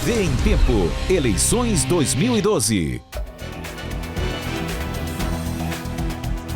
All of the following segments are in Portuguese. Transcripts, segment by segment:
TV em Tempo, eleições 2012.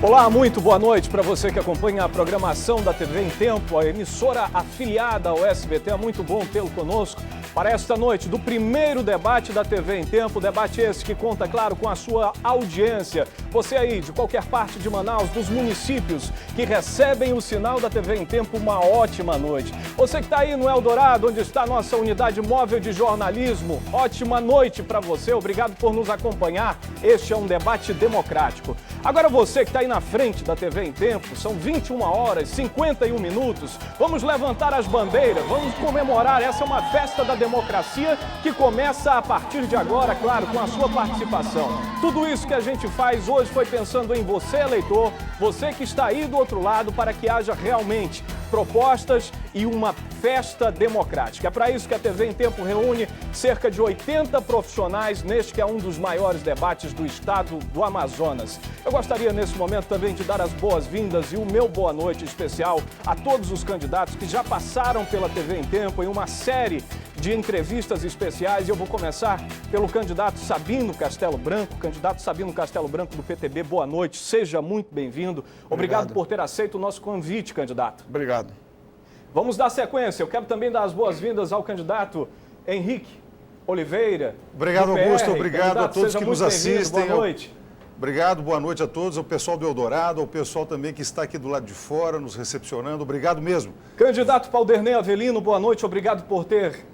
Olá, muito boa noite para você que acompanha a programação da TV em Tempo, a emissora afiliada ao SBT. É muito bom tê-lo conosco para esta noite do primeiro debate da TV em Tempo. Debate esse que conta, claro, com a sua audiência. Você aí, de qualquer parte de Manaus, dos municípios que recebem o sinal da TV em Tempo, uma ótima noite. Você que está aí no Eldorado, onde está a nossa unidade móvel de jornalismo, ótima noite para você. Obrigado por nos acompanhar. Este é um debate democrático. Agora você que está aí na frente da TV em Tempo, são 21 horas, 51 minutos. Vamos levantar as bandeiras, vamos comemorar. Essa é uma festa da democracia que começa a partir de agora, claro, com a sua participação. Tudo isso que a gente faz hoje foi pensando em você, eleitor, você que está aí do outro lado, para que haja realmente propostas e uma festa democrática. É para isso que a TV em Tempo reúne cerca de 80 profissionais neste que é um dos maiores debates do estado do Amazonas. Eu gostaria nesse momento também de dar as boas-vindas e o meu boa noite especial a todos os candidatos que já passaram pela TV em Tempo em uma série de entrevistas especiais. E eu vou começar pelo candidato Sabino Castelo Branco. Candidato Sabino Castelo Branco do PTB, boa noite, seja muito bem-vindo. Obrigado por ter aceito o nosso convite, candidato. Obrigado. Vamos dar sequência. Eu quero também dar as boas-vindas ao candidato Henrique Oliveira. Obrigado, Augusto. Obrigado a todos que nos assistem. Boa noite. Obrigado, boa noite a todos, ao pessoal do Eldorado, ao pessoal também que está aqui do lado de fora, nos recepcionando. Obrigado mesmo. Candidato Paulderney Avelino, boa noite. Obrigado por ter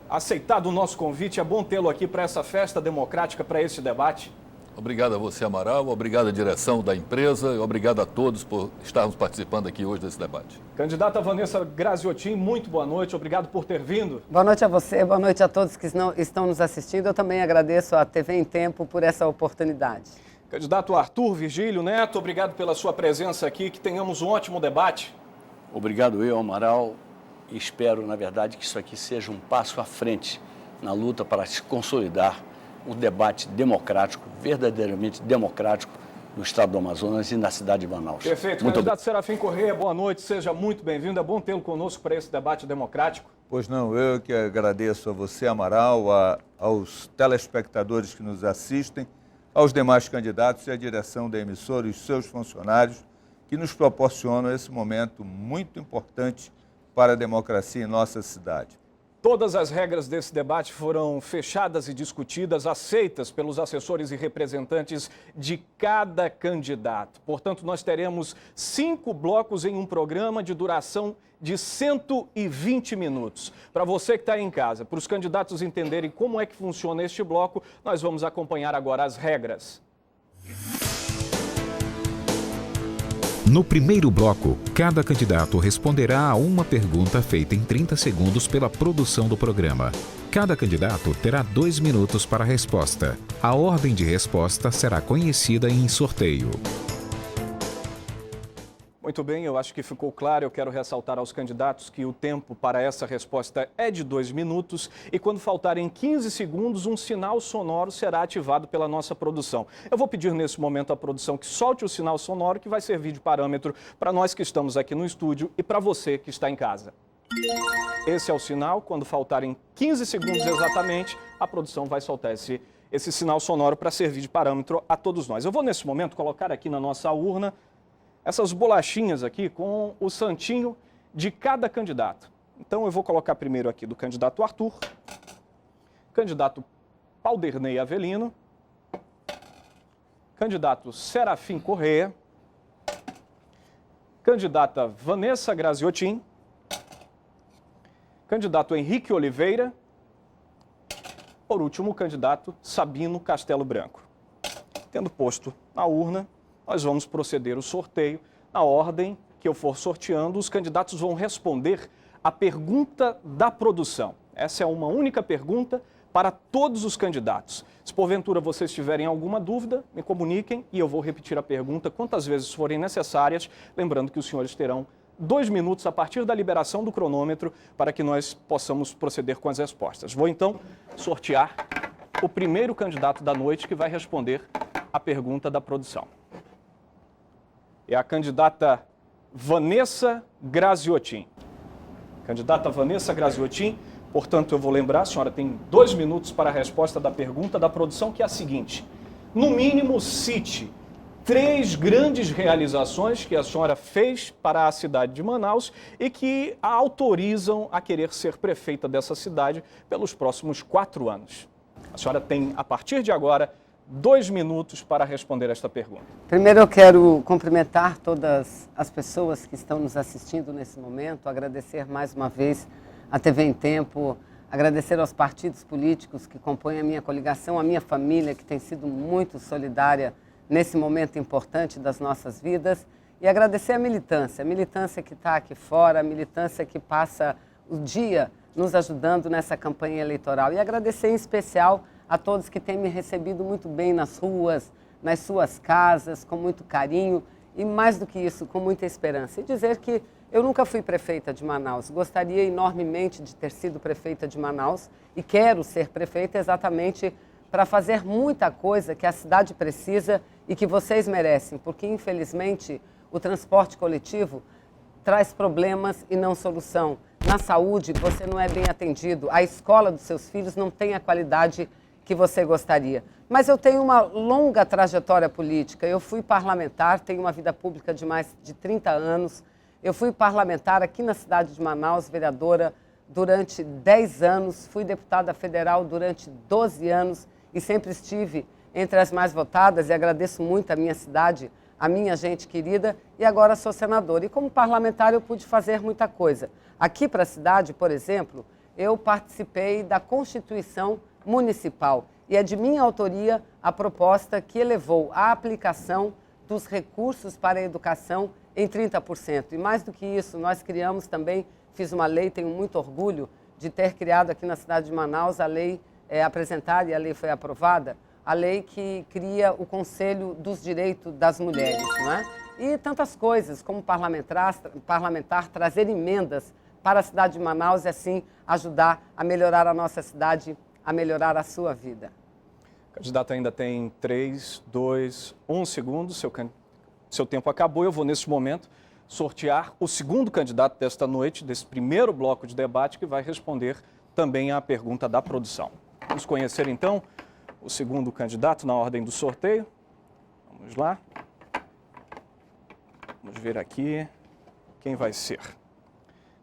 aceitado o nosso convite. É bom tê-lo aqui para essa festa democrática, para esse debate. Obrigado a você, Amaral, obrigado à direção da empresa e obrigado a todos por estarmos participando aqui hoje desse debate. Candidata Vanessa Graziotin, muito boa noite, obrigado por ter vindo. Boa noite a você, boa noite a todos que estão nos assistindo. Eu também agradeço à TV em Tempo por essa oportunidade. Candidato Arthur Virgílio Neto, obrigado pela sua presença aqui, que tenhamos um ótimo debate. Obrigado eu, Amaral, e espero, na verdade, que isso aqui seja um passo à frente na luta para se consolidar um debate democrático, verdadeiramente democrático, no estado do Amazonas e na cidade de Manaus. Perfeito. Candidato Serafim Correia, boa noite, seja muito bem-vindo. É bom tê-lo conosco para esse debate democrático. Pois não, eu que agradeço a você, Amaral, aos telespectadores que nos assistem, aos demais candidatos e à direção da emissora e os seus funcionários que nos proporcionam esse momento muito importante para a democracia em nossa cidade. Todas as regras desse debate foram fechadas e discutidas, aceitas pelos assessores e representantes de cada candidato. Portanto, nós teremos 5 blocos em um programa de duração de 120 minutos. Para você que está aí em casa, para os candidatos entenderem como é que funciona este bloco, nós vamos acompanhar agora as regras. No primeiro bloco, cada candidato responderá a uma pergunta feita em 30 segundos pela produção do programa. Cada candidato terá 2 minutos para a resposta. A ordem de resposta será conhecida em sorteio. Muito bem, eu acho que ficou claro. Eu quero ressaltar aos candidatos que o tempo para essa resposta é de 2 minutos e quando faltarem 15 segundos, um sinal sonoro será ativado pela nossa produção. Eu vou pedir nesse momento à produção que solte o sinal sonoro, que vai servir de parâmetro para nós que estamos aqui no estúdio e para você que está em casa. Esse é o sinal. Quando faltarem 15 segundos exatamente, a produção vai soltar esse sinal sonoro para servir de parâmetro a todos nós. Eu vou nesse momento colocar aqui na nossa urna essas bolachinhas aqui com o santinho de cada candidato. Então eu vou colocar primeiro aqui do candidato Arthur, candidato Paulderney Avelino, candidato Serafim Correia, candidata Vanessa Graziotin, candidato Henrique Oliveira, por último o candidato Sabino Castelo Branco. Tendo posto na urna, nós vamos proceder o sorteio. Na ordem que eu for sorteando, os candidatos vão responder a pergunta da produção. Essa é uma única pergunta para todos os candidatos. Se porventura vocês tiverem alguma dúvida, me comuniquem e eu vou repetir a pergunta quantas vezes forem necessárias, lembrando que os senhores terão 2 minutos a partir da liberação do cronômetro para que nós possamos proceder com as respostas. Vou então sortear o primeiro candidato da noite que vai responder a pergunta da produção. É a candidata Vanessa Graziotin. Candidata Vanessa Graziotin, Portanto, eu vou lembrar, a senhora tem 2 minutos para a resposta da pergunta da produção, que é a seguinte. No mínimo, cite 3 grandes realizações que a senhora fez para a cidade de Manaus e que a autorizam a querer ser prefeita dessa cidade pelos próximos 4 anos. A senhora tem, a partir de agora, 2 minutos para responder esta pergunta. Primeiro eu quero cumprimentar todas as pessoas que estão nos assistindo nesse momento, agradecer mais uma vez a TV em Tempo, agradecer aos partidos políticos que compõem a minha coligação, a minha família que tem sido muito solidária nesse momento importante das nossas vidas, e agradecer a militância que está aqui fora, a militância que passa o dia nos ajudando nessa campanha eleitoral. E agradecer em especial a todos que têm me recebido muito bem nas ruas, nas suas casas, com muito carinho e, mais do que isso, com muita esperança. E dizer que eu nunca fui prefeita de Manaus, gostaria enormemente de ter sido prefeita de Manaus e quero ser prefeita exatamente para fazer muita coisa que a cidade precisa e que vocês merecem, porque infelizmente o transporte coletivo traz problemas e não solução. Na saúde você não é bem atendido, a escola dos seus filhos não tem a qualidade que você gostaria. Mas eu tenho uma longa trajetória política, eu fui parlamentar, tenho uma vida pública de mais de 30 anos, eu fui parlamentar aqui na cidade de Manaus, vereadora durante 10 anos, fui deputada federal durante 12 anos e sempre estive entre as mais votadas e agradeço muito a minha cidade, a minha gente querida, e agora sou senadora. E como parlamentar eu pude fazer muita coisa. Aqui para a cidade, por exemplo, eu participei da Constituição Municipal e é de minha autoria a proposta que elevou a aplicação dos recursos para a educação em 30%. E mais do que isso, nós criamos também, fiz uma lei, tenho muito orgulho de ter criado aqui na cidade de Manaus a lei apresentada e a lei foi aprovada, a lei que cria o Conselho dos Direitos das Mulheres, não é? E tantas coisas, como parlamentar trazer emendas para a cidade de Manaus e assim ajudar a melhorar a nossa cidade, a melhorar a sua vida. O candidato ainda tem 3, 2, 1 segundo, seu tempo acabou. Eu vou, nesse momento, sortear o segundo candidato desta noite, desse primeiro bloco de debate, que vai responder também à pergunta da produção. Vamos conhecer, então, o segundo candidato na ordem do sorteio. Vamos lá. Vamos ver aqui quem vai ser.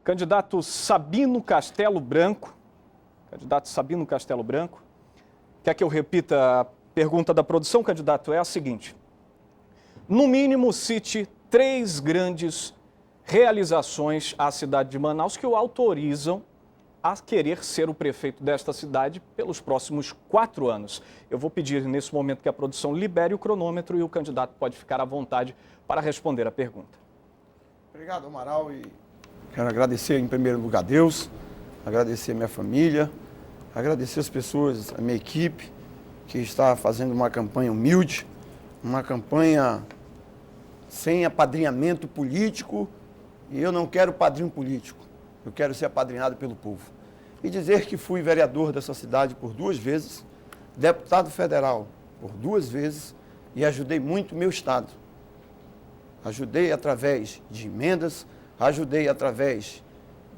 Candidato Sabino Castelo Branco. Candidato Sabino Castelo Branco. Quer que eu repita a pergunta da produção, candidato? É a seguinte. No mínimo, cite 3 grandes realizações à cidade de Manaus que o autorizam a querer ser o prefeito desta cidade pelos próximos 4 anos. Eu vou pedir nesse momento que a produção libere o cronômetro e o candidato pode ficar à vontade para responder a pergunta. Obrigado, Amaral, e quero agradecer em primeiro lugar a Deus, agradecer a minha família, agradecer as pessoas, a minha equipe, que está fazendo uma campanha humilde, uma campanha sem apadrinhamento político, e eu não quero padrinho político, eu quero ser apadrinhado pelo povo. E dizer que fui vereador dessa cidade por 2 vezes, deputado federal por 2 vezes, e ajudei muito o meu estado. Ajudei através de emendas, ajudei através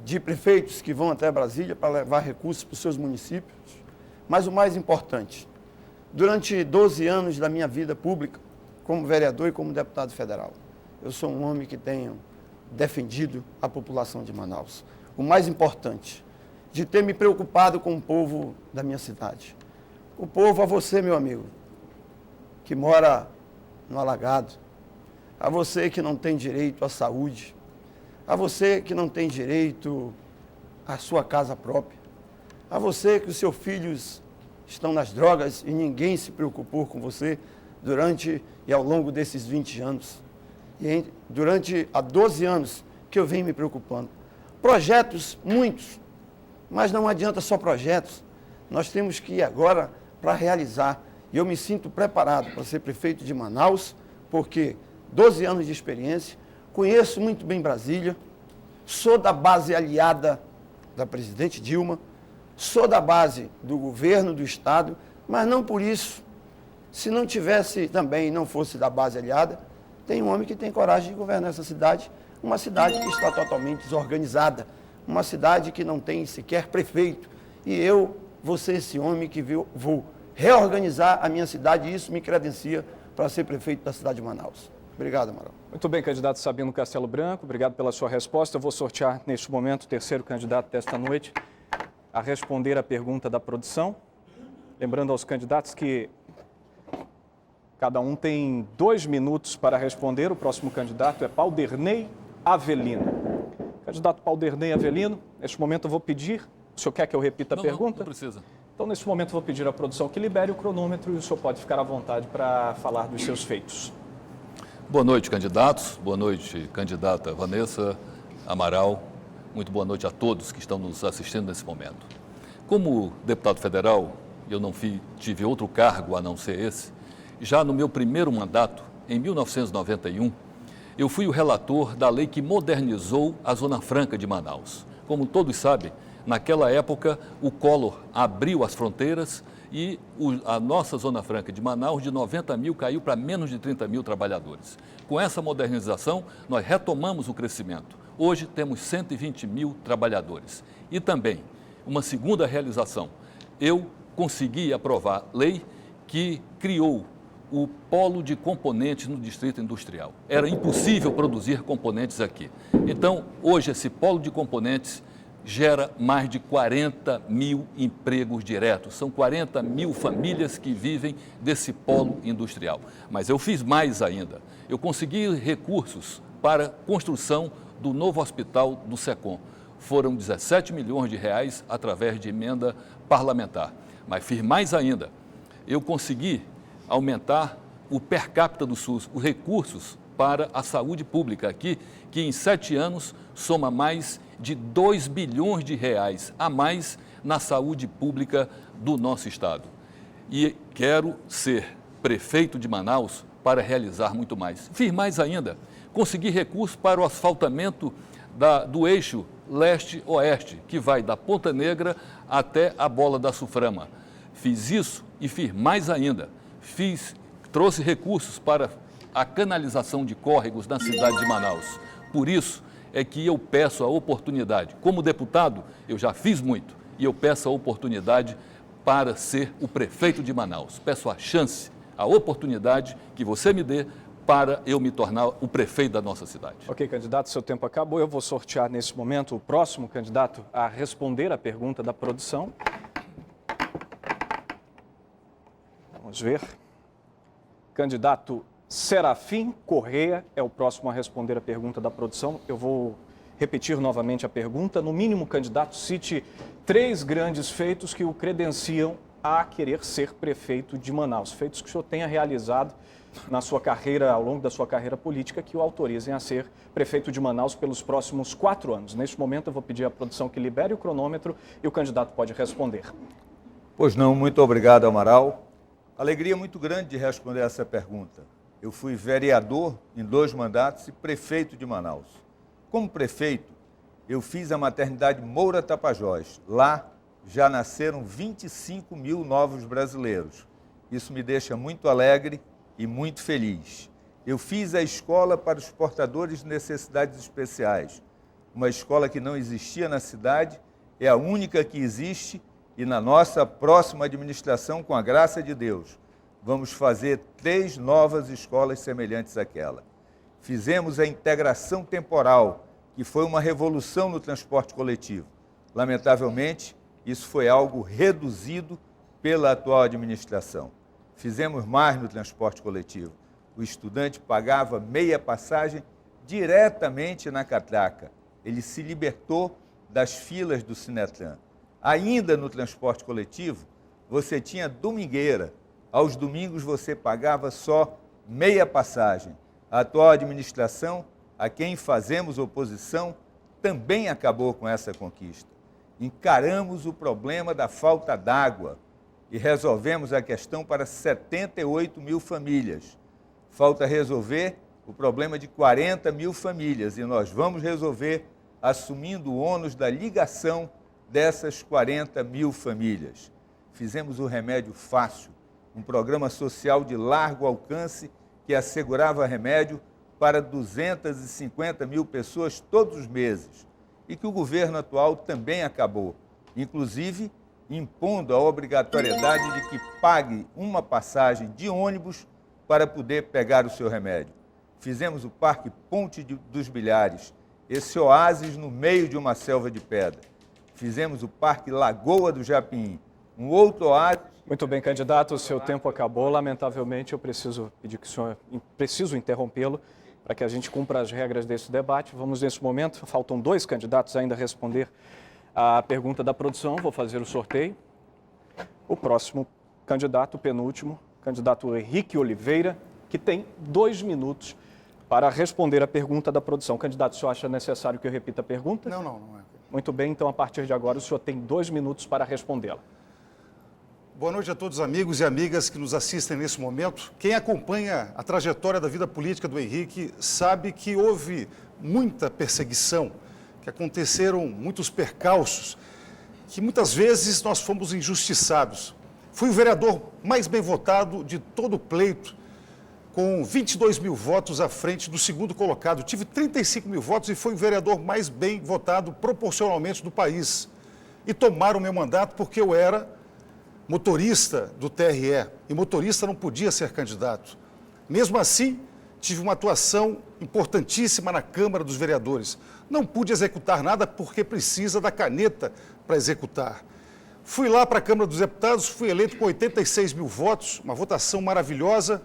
de prefeitos que vão até Brasília para levar recursos para os seus municípios. Mas o mais importante, durante 12 anos da minha vida pública, como vereador e como deputado federal, eu sou um homem que tenho defendido a população de Manaus. O mais importante, de ter me preocupado com o povo da minha cidade. O povo, a você, meu amigo, que mora no alagado, a você que não tem direito à saúde, a você que não tem direito à sua casa própria, a você que os seus filhos estão nas drogas e ninguém se preocupou com você durante e ao longo desses 20 anos. E durante há 12 anos que eu venho me preocupando. Projetos, muitos, mas não adianta só projetos. Nós temos que ir agora para realizar. E eu me sinto preparado para ser prefeito de Manaus, porque 12 anos de experiência, conheço muito bem Brasília, sou da base aliada da presidente Dilma, sou da base do governo do estado, mas não por isso. Se não tivesse também, não fosse da base aliada, tem um homem que tem coragem de governar essa cidade, uma cidade que está totalmente desorganizada, uma cidade que não tem sequer prefeito. E eu vou ser esse homem que vou reorganizar a minha cidade e isso me credencia para ser prefeito da cidade de Manaus. Obrigado, Amaral. Muito bem, candidato Sabino Castelo Branco, obrigado pela sua resposta. Eu vou sortear neste momento o terceiro candidato desta noite a responder a pergunta da produção. Lembrando aos candidatos que cada um tem 2 minutos para responder. O próximo candidato é Pauderney Avelino. Candidato Pauderney Avelino, neste momento eu vou pedir, o senhor quer que eu repita a pergunta? Não precisa. Então, neste momento, eu vou pedir à produção que libere o cronômetro e o senhor pode ficar à vontade para falar dos seus feitos. Boa noite, candidatos. Boa noite, candidata Vanessa Amaral. Muito boa noite a todos que estão nos assistindo nesse momento. Como deputado federal, eu não tive outro cargo a não ser esse. Já no meu primeiro mandato, em 1991, eu fui o relator da lei que modernizou a Zona Franca de Manaus. Como todos sabem, naquela época, o Collor abriu as fronteiras e a nossa Zona Franca de Manaus, de 90 mil, caiu para menos de 30 mil trabalhadores. Com essa modernização, nós retomamos o crescimento. Hoje temos 120 mil trabalhadores. E também, uma segunda realização, eu consegui aprovar lei que criou o polo de componentes no Distrito Industrial. Era impossível produzir componentes aqui. Então, hoje, esse polo de componentes gera mais de 40 mil empregos diretos. São 40 mil famílias que vivem desse polo industrial. Mas eu fiz mais ainda. Eu consegui recursos para construção do novo hospital do SECOM. Foram 17 milhões de reais através de emenda parlamentar. Mas fiz mais ainda. Eu consegui aumentar o per capita do SUS, os recursos para a saúde pública aqui, que em 7 anos soma mais de 2 bilhões de reais a mais na saúde pública do nosso estado. E quero ser prefeito de Manaus para realizar muito mais. Fiz mais ainda, consegui recursos para o asfaltamento do eixo leste-oeste, que vai da Ponta Negra até a Bola da Suframa. Fiz isso e fiz mais ainda. Trouxe recursos para a canalização de córregos na cidade de Manaus. Por isso é que eu peço a oportunidade. Como deputado, eu já fiz muito e eu peço a oportunidade para ser o prefeito de Manaus. Peço a chance, a oportunidade que você me dê para eu me tornar o prefeito da nossa cidade. Ok, candidato, seu tempo acabou. Eu vou sortear nesse momento o próximo candidato a responder a pergunta da produção. Vamos ver. Candidato Serafim Corrêa é o próximo a responder a pergunta da produção. Eu vou repetir novamente a pergunta. No mínimo, candidato, cite 3 grandes feitos que o credenciam a querer ser prefeito de Manaus. Feitos que o senhor tenha realizado na sua carreira, ao longo da sua carreira política, que o autorizem a ser prefeito de Manaus pelos próximos 4 anos. Neste momento, eu vou pedir à produção que libere o cronômetro e o candidato pode responder. Pois não, muito obrigado, Amaral. Alegria muito grande de responder essa pergunta. Eu fui vereador em 2 mandatos e prefeito de Manaus. Como prefeito, eu fiz a maternidade Moura Tapajós. Lá já nasceram 25 mil novos brasileiros. Isso me deixa muito alegre e muito feliz. Eu fiz a escola para os portadores de necessidades especiais. Uma escola que não existia na cidade, é a única que existe. E na nossa próxima administração, com a graça de Deus, vamos fazer 3 novas escolas semelhantes àquela. Fizemos a integração temporal, que foi uma revolução no transporte coletivo. Lamentavelmente, isso foi algo reduzido pela atual administração. Fizemos mais no transporte coletivo. O estudante pagava meia passagem diretamente na catraca. Ele se libertou das filas do Sinetran. Ainda no transporte coletivo, você tinha domingueira. Aos domingos você pagava só meia passagem. A atual administração, a quem fazemos oposição, também acabou com essa conquista. Encaramos o problema da falta d'água e resolvemos a questão para 78 mil famílias. Falta resolver o problema de 40 mil famílias e nós vamos resolver assumindo o ônus da ligação dessas 40 mil famílias. Fizemos o Remédio Fácil, um programa social de largo alcance que assegurava remédio para 250 mil pessoas todos os meses. e que o governo atual também acabou, inclusive impondo a obrigatoriedade de que pague uma passagem de ônibus para poder pegar o seu remédio. Fizemos o Parque Ponte dos Bilhares, esse oásis no meio de uma selva de pedra. Fizemos o Parque Lagoa do Japim, um outro oásis. Muito bem, candidato, o seu tempo acabou. Lamentavelmente, eu preciso pedir que o senhor, interrompê-lo para que a gente cumpra as regras desse debate. Vamos, nesse momento, faltam 2 candidatos ainda a responder a pergunta da produção. Vou fazer o sorteio. O próximo candidato, o penúltimo, candidato Henrique Oliveira, que tem 2 minutos para responder a pergunta da produção. Candidato, o senhor acha necessário que eu repita a pergunta? Não é. Muito bem, então a partir de agora o senhor tem 2 minutos para respondê-la. Boa noite a todos os amigos e amigas que nos assistem nesse momento. Quem acompanha a trajetória da vida política do Henrique sabe que houve muita perseguição, que aconteceram muitos percalços, que muitas vezes nós fomos injustiçados. Fui o vereador mais bem votado de todo o pleito, com 22 mil votos à frente do segundo colocado. Tive 35 mil votos e fui o vereador mais bem votado proporcionalmente do país. E tomaram meu mandato porque eu era motorista do TRE, e motorista não podia ser candidato. Mesmo assim, tive uma atuação importantíssima na Câmara dos Vereadores. Não pude executar nada porque precisa da caneta para executar. Fui lá para a Câmara dos Deputados, fui eleito com 86 mil votos, uma votação maravilhosa.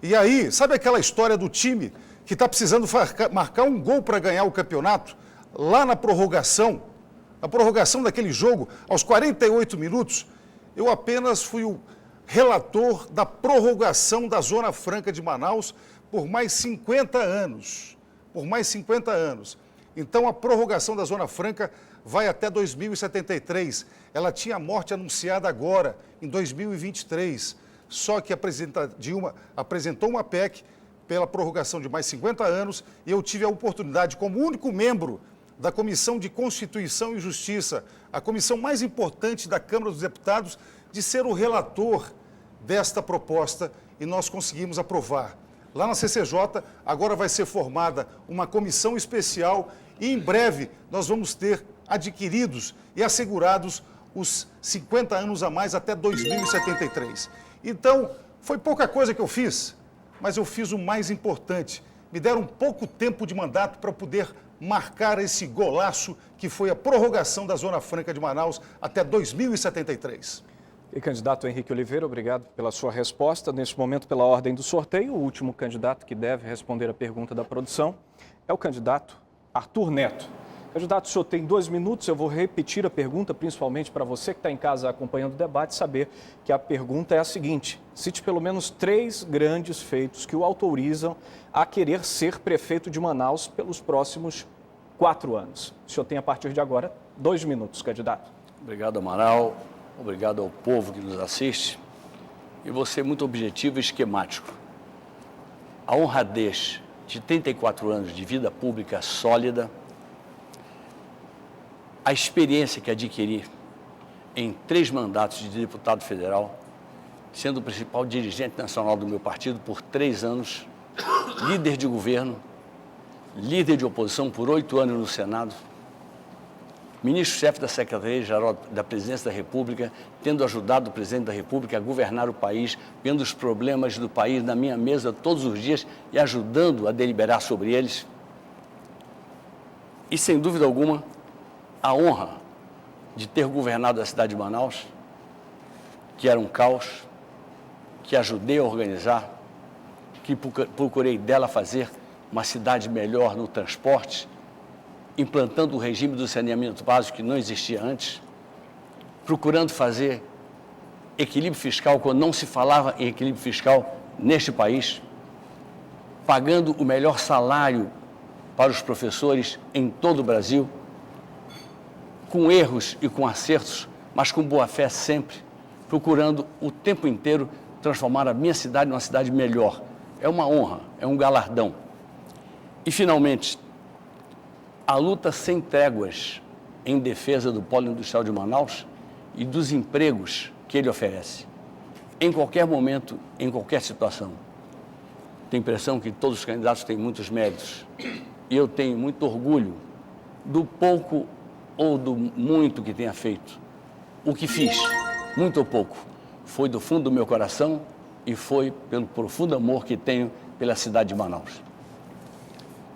E aí, sabe aquela história do time que está precisando marcar um gol para ganhar o campeonato? Lá na prorrogação daquele jogo, aos 48 minutos, eu apenas fui o relator da prorrogação da Zona Franca de Manaus por mais 50 anos. Então, a prorrogação da Zona Franca vai até 2073. Ela tinha a morte anunciada agora, em 2023. Só que a presidenta Dilma apresentou uma PEC pela prorrogação de mais 50 anos e eu tive a oportunidade, como único membro da Comissão de Constituição e Justiça, a comissão mais importante da Câmara dos Deputados, de ser o relator desta proposta e nós conseguimos aprovar. Lá na CCJ, agora vai ser formada uma comissão especial e em breve nós vamos ter adquiridos e assegurados os 50 anos a mais até 2073. Então, foi pouca coisa que eu fiz, mas eu fiz o mais importante. Me deram pouco tempo de mandato para poder marcar esse golaço que foi a prorrogação da Zona Franca de Manaus até 2073. E candidato Henrique Oliveira, obrigado pela sua resposta. Neste momento, pela ordem do sorteio, o último candidato que deve responder a pergunta da produção é o candidato Arthur Neto. Candidato, o senhor tem 2 minutos, eu vou repetir a pergunta, principalmente para você que está em casa acompanhando o debate, saber que a pergunta é a seguinte: cite pelo menos 3 grandes feitos que o autorizam a querer ser prefeito de Manaus pelos próximos 4 anos. O senhor tem, a partir de agora, 2 minutos, candidato. Obrigado, Amaral. Obrigado ao povo que nos assiste. E você muito objetivo e esquemático. A honradez de 34 anos de vida pública sólida, a experiência que adquiri em 3 mandatos de deputado federal, sendo o principal dirigente nacional do meu partido por 3 anos, líder de governo, líder de oposição por 8 anos no Senado, ministro-chefe da Secretaria-Geral da Presidência da República, tendo ajudado o presidente da República a governar o país, vendo os problemas do país na minha mesa todos os dias e ajudando a deliberar sobre eles. E, sem dúvida alguma, a honra de ter governado a cidade de Manaus, que era um caos, que ajudei a organizar, que procurei dela fazer uma cidade melhor no transporte, implantando o regime do saneamento básico que não existia antes, procurando fazer equilíbrio fiscal quando não se falava em equilíbrio fiscal neste país, pagando o melhor salário para os professores em todo o Brasil, com erros e com acertos, mas com boa fé sempre, procurando o tempo inteiro transformar a minha cidade numa cidade melhor. É uma honra, é um galardão. E, finalmente, a luta sem tréguas em defesa do polo industrial de Manaus e dos empregos que ele oferece, em qualquer momento, em qualquer situação. Tenho a impressão que todos os candidatos têm muitos méritos e eu tenho muito orgulho do pouco ou do muito que tenha feito. O que fiz, muito ou pouco, foi do fundo do meu coração e foi pelo profundo amor que tenho pela cidade de Manaus.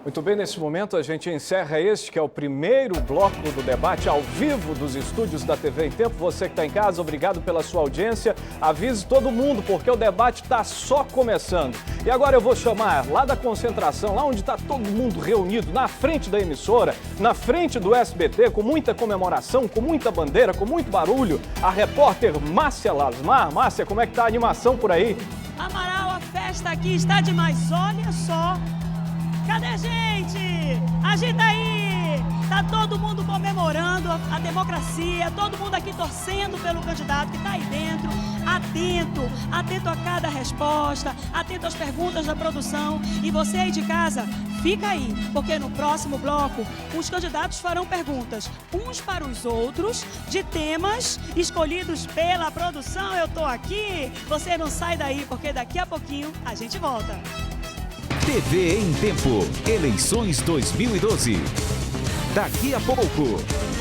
Muito bem, nesse momento a gente encerra este que é o primeiro bloco do debate ao vivo dos estúdios da TV em Tempo. Você que está em casa, obrigado pela sua audiência. Avise todo mundo, porque o debate está só começando. E agora eu vou chamar lá da concentração, lá onde está todo mundo reunido, na frente da emissora, na frente do SBT, com muita comemoração, com muita bandeira, com muito barulho, a repórter Márcia Lasmar. Márcia, como é que está a animação por aí? Amaral, a festa aqui está demais, olha só. Cadê a gente? Agita aí! Tá todo mundo comemorando a democracia, todo mundo aqui torcendo pelo candidato que está aí dentro, atento a cada resposta, atento às perguntas da produção. E você aí de casa, fica aí, porque no próximo bloco os candidatos farão perguntas uns para os outros de temas escolhidos pela produção. Eu tô aqui, você não sai daí, porque daqui a pouquinho a gente volta. TV em Tempo, eleições 2012. Daqui a pouco.